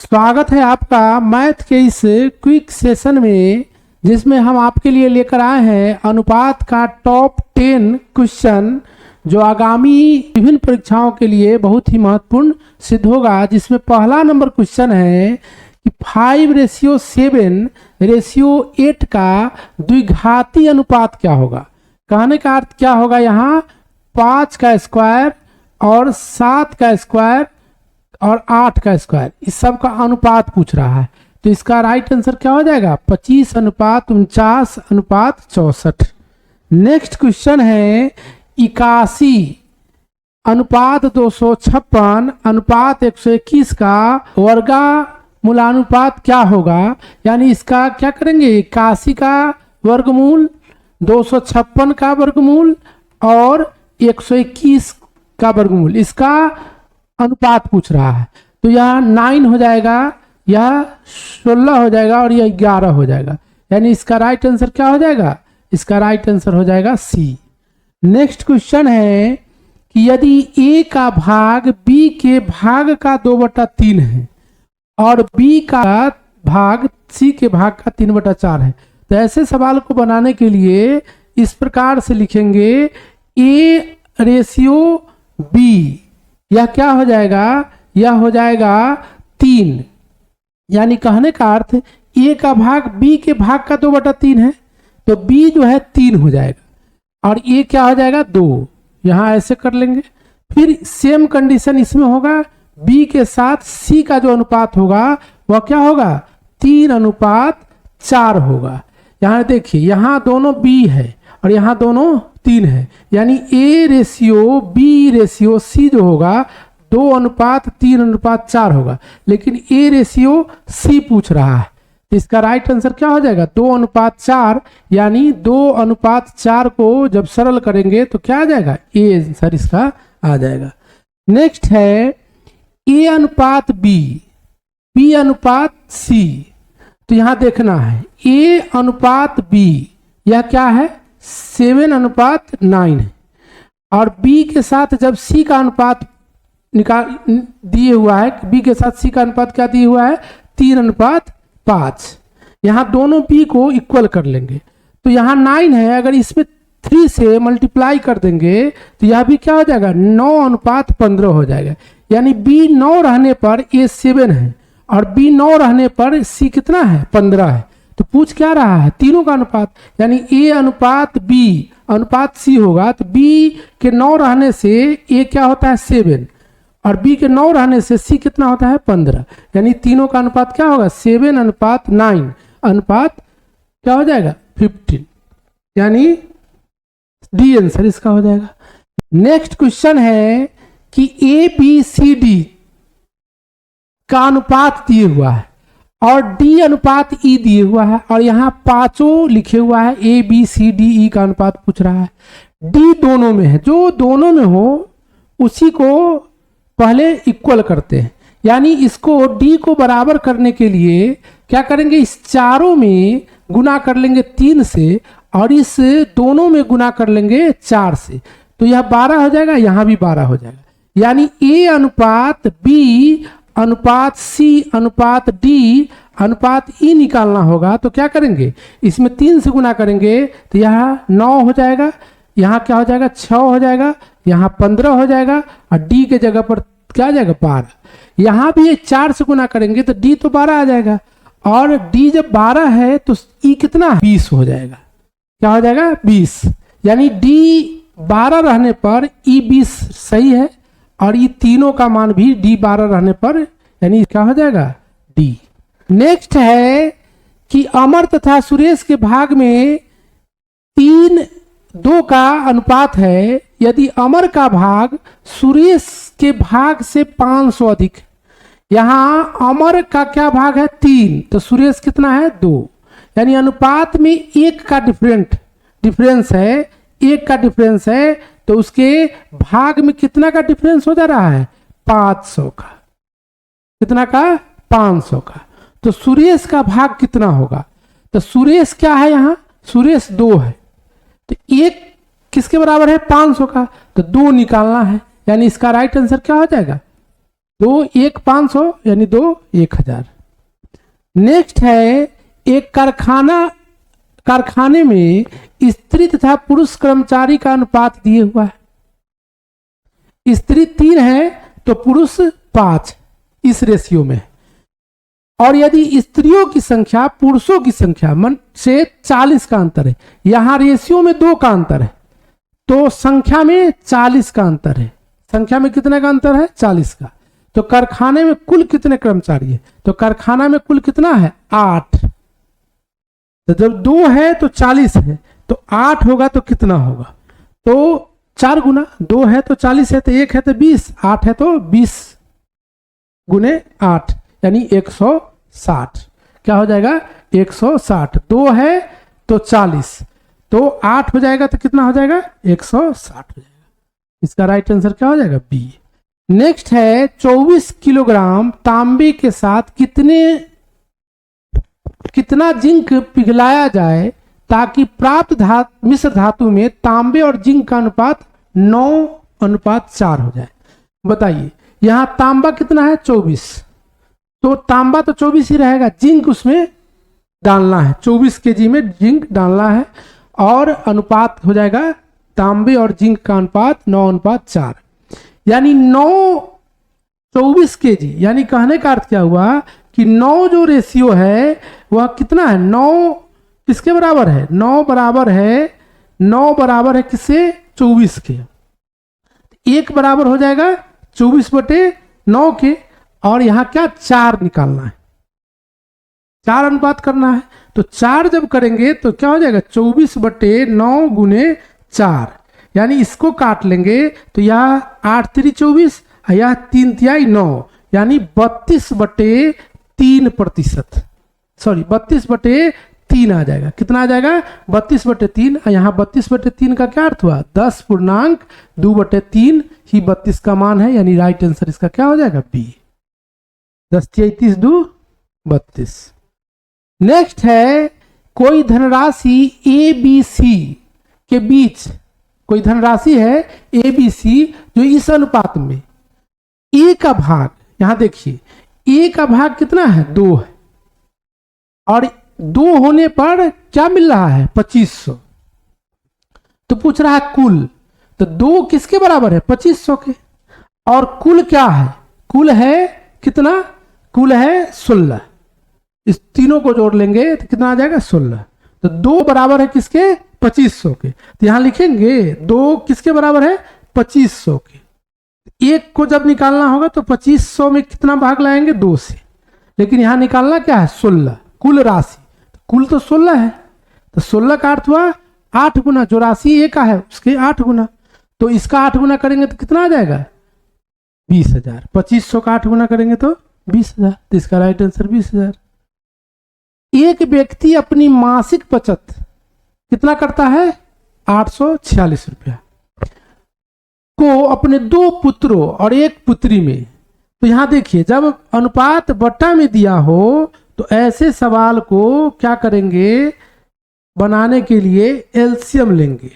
स्वागत है आपका मैथ के इस क्विक सेशन में, जिसमें हम आपके लिए लेकर आए हैं अनुपात का टॉप 10 क्वेश्चन जो आगामी विभिन्न परीक्षाओं के लिए बहुत ही महत्वपूर्ण सिद्ध होगा। जिसमें पहला नंबर क्वेश्चन है कि 5:7:8 का द्विघाती अनुपात क्या होगा। कहने का अर्थ क्या होगा, यहाँ 5 का स्क्वायर और 7 का स्क्वायर और 8 का स्क्वायर, इस सब का अनुपात पूछ रहा है। तो इसका राइट आंसर क्या हो जाएगा, 25:49:64। नेक्स्ट क्वेश्चन है 81:256:121 का वर्गमूलानुपात क्या होगा। यानी इसका क्या करेंगे, 81 का वर्गमूल, 256 का वर्गमूल और 121 का वर्गमूल, इसका अनुपात पूछ रहा है। तो यह 9 हो जाएगा, यह 16 हो जाएगा और यह 11 हो जाएगा। यानी इसका राइट आंसर क्या हो जाएगा, इसका राइट आंसर हो जाएगा सी। नेक्स्ट क्वेश्चन है कि यदि ए का भाग बी के भाग का 2/3 है और बी का भाग सी के भाग का 3/4 है, तो ऐसे सवाल को बनाने के लिए इस प्रकार से लिखेंगे ए रेशियो बी। यह क्या हो जाएगा, यह हो जाएगा 3। यानी कहने का अर्थ ए का भाग बी के भाग का 2/3 है, तो बी जो है 3 हो जाएगा और ए क्या हो जाएगा 2। यहाँ ऐसे कर लेंगे। फिर सेम कंडीशन इसमें होगा, बी के साथ सी का जो अनुपात होगा वह क्या होगा, 3:4 होगा। यहाँ देखिए, यहाँ दोनों बी है और यहाँ दोनों 3 है। यानी A ratio B ratio C जो होगा 2:3:4 होगा, लेकिन ए रेशियो सी पूछ रहा है। इसका राइट आंसर क्या हो जाएगा, 2:4। यानी 2:4 को जब सरल करेंगे तो क्या आ जाएगा, ए आंसर इसका आ जाएगा। नेक्स्ट है A/B/C। तो यहां देखना है A/B, यह क्या है 7:9 है और B के साथ जब C का अनुपात निकाल दिए हुआ है, B के साथ C का अनुपात क्या दिए हुआ है 3:5। यहाँ दोनों B को इक्वल कर लेंगे। तो यहाँ 9 है, अगर इसमें 3 से मल्टीप्लाई कर देंगे तो यह भी क्या हो जाएगा 9:15 हो जाएगा। यानी B 9 रहने पर A 7 है और B 9 रहने पर C कितना है 15 है। तो पूछ क्या रहा है, तीनों का अनुपात। यानी A/B/C होगा, तो B के 9 रहने से A क्या होता है 7 और B के 9 रहने से C कितना होता है 15। यानी तीनों का अनुपात क्या होगा 7:9, अनुपात क्या हो जाएगा 15। यानी डी आंसर इसका हो जाएगा। नेक्स्ट क्वेश्चन है कि ABCD का अनुपात दिए हुआ है और D/E दिए हुआ है और यहाँ पांचों लिखे हुआ है, ABCDE का अनुपात पूछ रहा है। D दोनों में है, जो दोनों में हो उसी को पहले इक्वल करते हैं। यानी इसको D को बराबर करने के लिए क्या करेंगे, इस चारों में गुना कर लेंगे 3 से और इस दोनों में गुना कर लेंगे 4 से। तो यह 12 हो जाएगा, यहाँ भी 12 हो जाएगा। यानी A/B/C/D/E निकालना होगा। तो क्या करेंगे, इसमें 3 से गुना करेंगे तो यहाँ 9 हो जाएगा, यहाँ क्या हो जाएगा 6 हो जाएगा, यहाँ 15 हो जाएगा और D के जगह पर क्या आ जाएगा 12। यहाँ भी 4 से गुना करेंगे तो D तो 12 आ जाएगा और D जब 12 है तो E कितना 20 हो जाएगा। क्या हो जाएगा 20। यानी D 12 रहने पर E 20 सही है और ये तीनों का मान भी D 12 रहने पर यानी क्या हो जाएगा D। नेक्स्ट है कि अमर तथा सुरेश के भाग में 3:2 का अनुपात है। यदि अमर का भाग सुरेश के भाग से 500 अधिक, यहाँ अमर का क्या भाग है 3, तो सुरेश कितना है 2। यानी अनुपात में 1 का डिफरेंस है, 1 का डिफरेंस है, तो उसके भाग में कितना का डिफरेंस हो जा रहा है 500 का। कितना का 500 का। तो सुरेश का भाग कितना होगा, तो सुरेश क्या है, यहाँ सुरेश 2 है, तो 1 किसके बराबर है 500 का, तो 2 निकालना है। यानी इसका राइट आंसर क्या हो जाएगा 2 1 500 यानी 2 1000। नेक्स्ट है एक कारखाने में स्त्री तथा पुरुष कर्मचारी का अनुपात दिए हुआ है। स्त्री 3 है तो पुरुष 5 इस रेशियो में। और यदि स्त्रियों की संख्या पुरुषों की संख्या मन से 40 का अंतर है, यहां रेशियो में 2 का अंतर है तो संख्या में 40 का अंतर है। संख्या में कितने का अंतर है? 40 का। तो कारखाने में कुल कितने कर्मचारी है? तो कारखाना में कुल कितना है? 8। तो जब 2 है तो 40 है तो 8 होगा तो कितना होगा? तो 4 गुना। 2 है तो 40 है तो 1 है तो 20, 8 है तो 20 गुने 8 यानी 160। क्या हो जाएगा? 160। 2 है तो 40 तो 8 हो जाएगा तो कितना हो जाएगा? 160 हो जाएगा। इसका राइट आंसर क्या हो जाएगा? बी। नेक्स्ट है 24 किलोग्राम तांबे के साथ कितना जिंक पिघलाया जाए ताकि प्राप्त मिश्र धातु में तांबे और जिंक का अनुपात 9:4 हो जाए। बताइए यहां तांबा कितना है? 24। तो तांबा तो 24 ही रहेगा, जिंक उसमें डालना है, 24 केजी में जिंक डालना है और अनुपात हो जाएगा तांबे और जिंक का अनुपात 9:4 यानी 9 24 केजी। यानी कहने का अर्थ क्या हुआ कि 9 जो रेशियो है वह कितना है? 9 किसके बराबर है? 9 बराबर है किससे? 24 के। 1 बराबर हो जाएगा 24/9 के। और यहां क्या 4 निकालना है, 4 अनुपात करना है। तो 4 जब करेंगे तो क्या हो जाएगा? 24/9 गुने 4 यानी इसको काट लेंगे तो यह 8 3 24 यह 3 तिहाई 9 यानी 32/3%। सॉरी 32/3 आ जाएगा। कितना आ जाएगा? 32/3। यहाँ 32/3 का क्या अर्थ हुआ? 10.2/3 ही 32 का मान है यानी राइट आंसर इसका क्या हो जाएगा? बी। 10 33 2 32। नेक्स्ट है कोई धनराशि ए बी सी के बीच, कोई धनराशि है ए बी सी जो इस अनुपात में ए का भाग, यहां देखिए ए का भाग कितना है? 2 है और 2 होने पर क्या मिल रहा है? 2500। तो पूछ रहा है कुल, तो 2 किसके बराबर है? 2500 के। और कुल क्या है? कुल है कितना? कुल है 16। इस तीनों को जोड़ लेंगे तो कितना आ जाएगा? 16। तो 2 बराबर है किसके? 2500 के। तो यहां लिखेंगे 2 किसके बराबर है? 2500 के। 1 को जब निकालना होगा तो 2500 में कितना भाग लाएंगे? 2 से। लेकिन यहां निकालना क्या है? 16 कुल राशि। कुल तो 16 है तो 16 का अर्थ हुआ 8 गुना, जो राशि ए का है उसके 8 गुना। तो इसका 8 गुना करेंगे तो कितना आ जाएगा? 20,000। 2500 का 8 गुना करेंगे तो 20,000। तो इसका राइट आंसर 20,000। एक व्यक्ति अपनी मासिक बचत कितना करता है? 846 रुपया को अपने 2 पुत्रों और 1 पुत्री में। तो यहां देखिए जब अनुपात बट्टा में दिया हो तो ऐसे सवाल को क्या करेंगे? बनाने के लिए एलसीएम लेंगे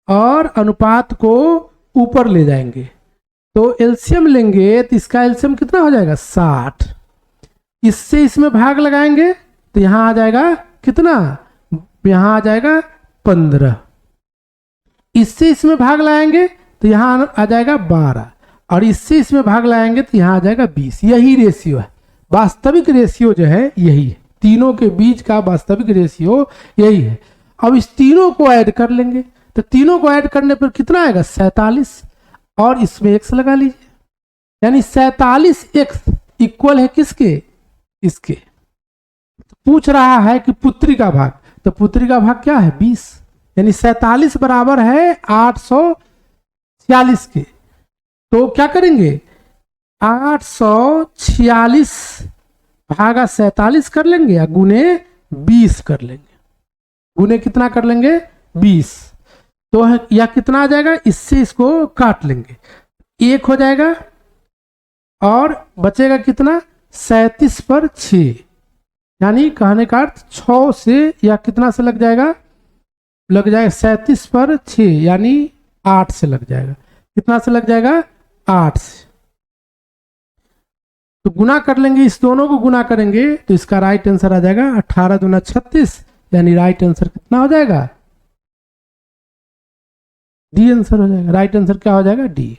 और अनुपात को ऊपर ले जाएंगे। तो एलसीएम लेंगे तो इसका एलसीएम कितना हो जाएगा? 60। इससे इसमें भाग लगाएंगे तो यहां आ जाएगा कितना? यहां आ जाएगा 15। इससे इसमें भाग लाएंगे तो यहां आ जाएगा 12 और इससे इसमें भाग लाएंगे तो यहां आ जाएगा 20। यही रेशियो है, वास्तविक रेशियो जो है यही है। तीनों के बीच का वास्तविक रेशियो यही है। अब इस तीनों को ऐड कर लेंगे तो तीनों को ऐड करने पर कितना आएगा? 47 और इसमें x लगा लीजिए यानी 47x इक्वल है किसके? इसके। पूछ रहा है कि पुत्री का भाग, तो पुत्री का भाग क्या है? 20 यानी 47 बराबर है 846 के। तो क्या करेंगे? 846 भागा 47 कर लेंगे या गुने 20 कर लेंगे। गुने कितना कर लेंगे? 20। तो यह कितना आ जाएगा? इससे इसको काट लेंगे, 1 हो जाएगा और बचेगा कितना? 37/6 यानी कहने का अर्थ 6 से या कितना से लग जाएगा? लग जाएगा 37/6 यानी 8 से लग जाएगा। कितना से लग जाएगा? 8 से। तो गुना कर लेंगे, इस दोनों को गुना करेंगे तो इसका राइट आंसर आ जाएगा 18 दूना 36, यानी राइट आंसर कितना हो जाएगा, डी आंसर हो जाएगा। राइट आंसर क्या हो जाएगा, डी।